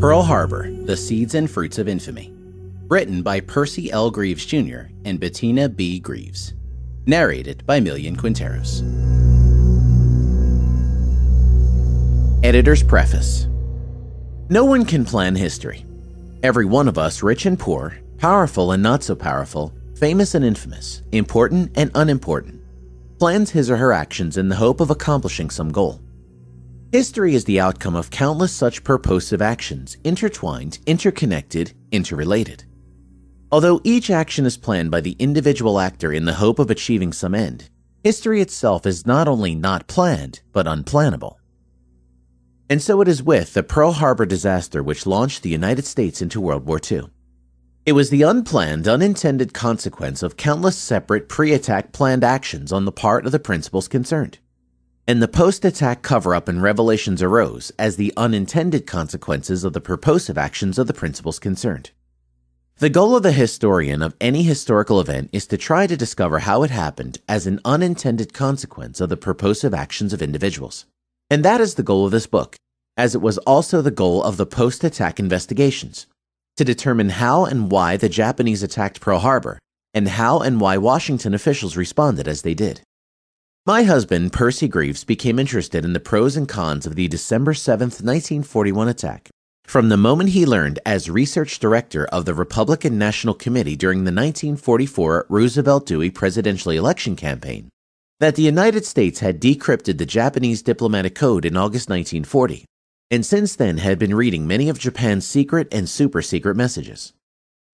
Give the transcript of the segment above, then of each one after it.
Pearl Harbor, The Seeds and Fruits of Infamy. Written by Percy L. Greaves Jr. and Bettina Bien Greaves. Narrated by Millian Quinteros. Editor's Preface. No one can plan history. Every one of us, rich and poor, powerful and not so powerful, famous and infamous, important and unimportant, plans his or her actions in the hope of accomplishing some goal. History is the outcome of countless such purposive actions, intertwined, interconnected, interrelated. Although each action is planned by the individual actor in the hope of achieving some end, history itself is not only not planned, but unplannable. And so it is with the Pearl Harbor disaster which launched the United States into World War II. It was the unplanned, unintended consequence of countless separate pre-attack planned actions on the part of the principals concerned. And the post-attack cover-up and revelations arose as the unintended consequences of the purposive actions of the principals concerned. The goal of the historian of any historical event is to try to discover how it happened as an unintended consequence of the purposive actions of individuals. And that is the goal of this book, as it was also the goal of the post-attack investigations, to determine how and why the Japanese attacked Pearl Harbor, and how and why Washington officials responded as they did. My husband, Percy Greaves, became interested in the pros and cons of the December 7, 1941 attack from the moment he learned as research director of the Republican National Committee during the 1944 Roosevelt-Dewey presidential election campaign that the United States had decrypted the Japanese diplomatic code in August 1940, and since then had been reading many of Japan's secret and super-secret messages.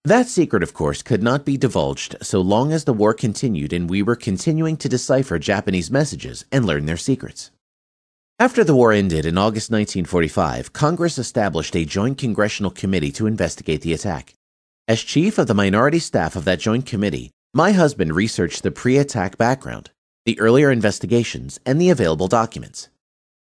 That secret, of course, could not be divulged so long as the war continued and we were continuing to decipher Japanese messages and learn their secrets. After the war ended in August 1945, Congress established a joint congressional committee to investigate the attack. As chief of the minority staff of that joint committee, my husband researched the pre-attack background, the earlier investigations, and the available documents.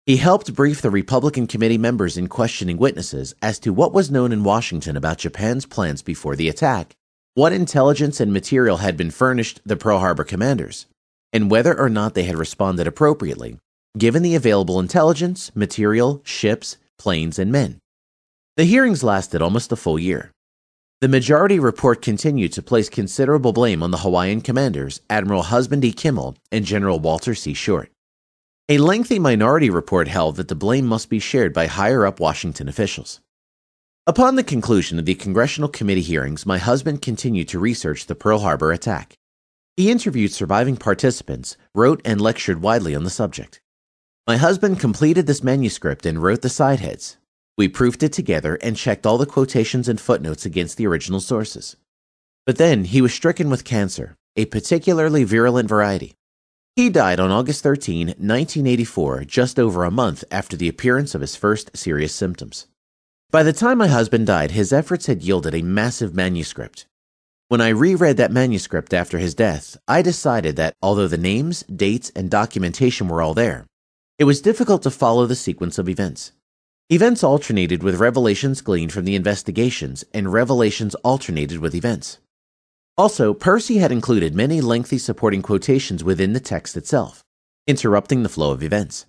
He helped brief the Republican committee members in questioning witnesses as to what was known in Washington about Japan's plans before the attack, what intelligence and material had been furnished the Pearl Harbor commanders, and whether or not they had responded appropriately, given the available intelligence, material, ships, planes, and men. The hearings lasted almost a full year. The majority report continued to place considerable blame on the Hawaiian commanders, Admiral Husband E. Kimmel and General Walter C. Short. A lengthy minority report held that the blame must be shared by higher-up Washington officials. Upon the conclusion of the congressional committee hearings, my husband continued to research the Pearl Harbor attack. He interviewed surviving participants, wrote and lectured widely on the subject. My husband completed this manuscript and wrote the sideheads. We proofed it together and checked all the quotations and footnotes against the original sources. But then he was stricken with cancer, a particularly virulent variety. He died on August 13, 1984, just over a month after the appearance of his first serious symptoms. By the time my husband died, his efforts had yielded a massive manuscript. When I reread that manuscript after his death, I decided that although the names, dates, and documentation were all there, it was difficult to follow the sequence of events. Events alternated with revelations gleaned from the investigations, and revelations alternated with events. Also, Percy had included many lengthy supporting quotations within the text itself, interrupting the flow of events.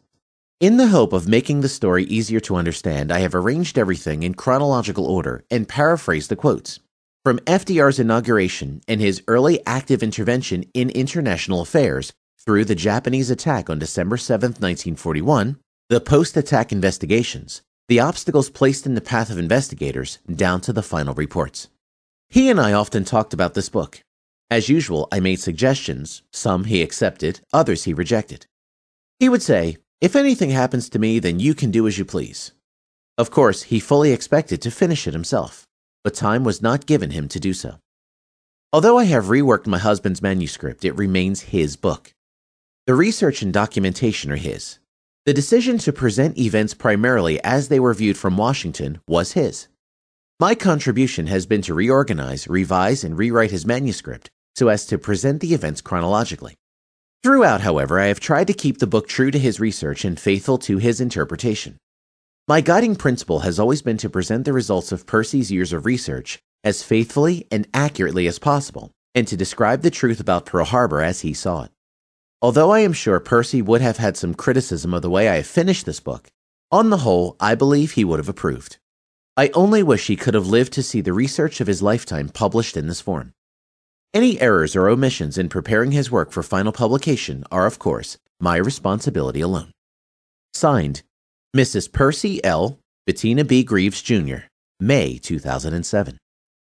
In the hope of making the story easier to understand, I have arranged everything in chronological order and paraphrased the quotes. From FDR's inauguration and his early active intervention in international affairs through the Japanese attack on December 7, 1941, the post-attack investigations, the obstacles placed in the path of investigators, down to the final reports. He and I often talked about this book. As usual, I made suggestions. Some he accepted, others he rejected. He would say, "If anything happens to me, then you can do as you please." Of course, he fully expected to finish it himself, but time was not given him to do so. Although I have reworked my husband's manuscript, it remains his book. The research and documentation are his. The decision to present events primarily as they were viewed from Washington was his. My contribution has been to reorganize, revise, and rewrite his manuscript so as to present the events chronologically. Throughout, however, I have tried to keep the book true to his research and faithful to his interpretation. My guiding principle has always been to present the results of Percy's years of research as faithfully and accurately as possible, and to describe the truth about Pearl Harbor as he saw it. Although I am sure Percy would have had some criticism of the way I have finished this book, on the whole, I believe he would have approved. I only wish he could have lived to see the research of his lifetime published in this form. Any errors or omissions in preparing his work for final publication are, of course, my responsibility alone. Signed, Mrs. Percy L. Bettina B. Greaves, Jr., May 2007.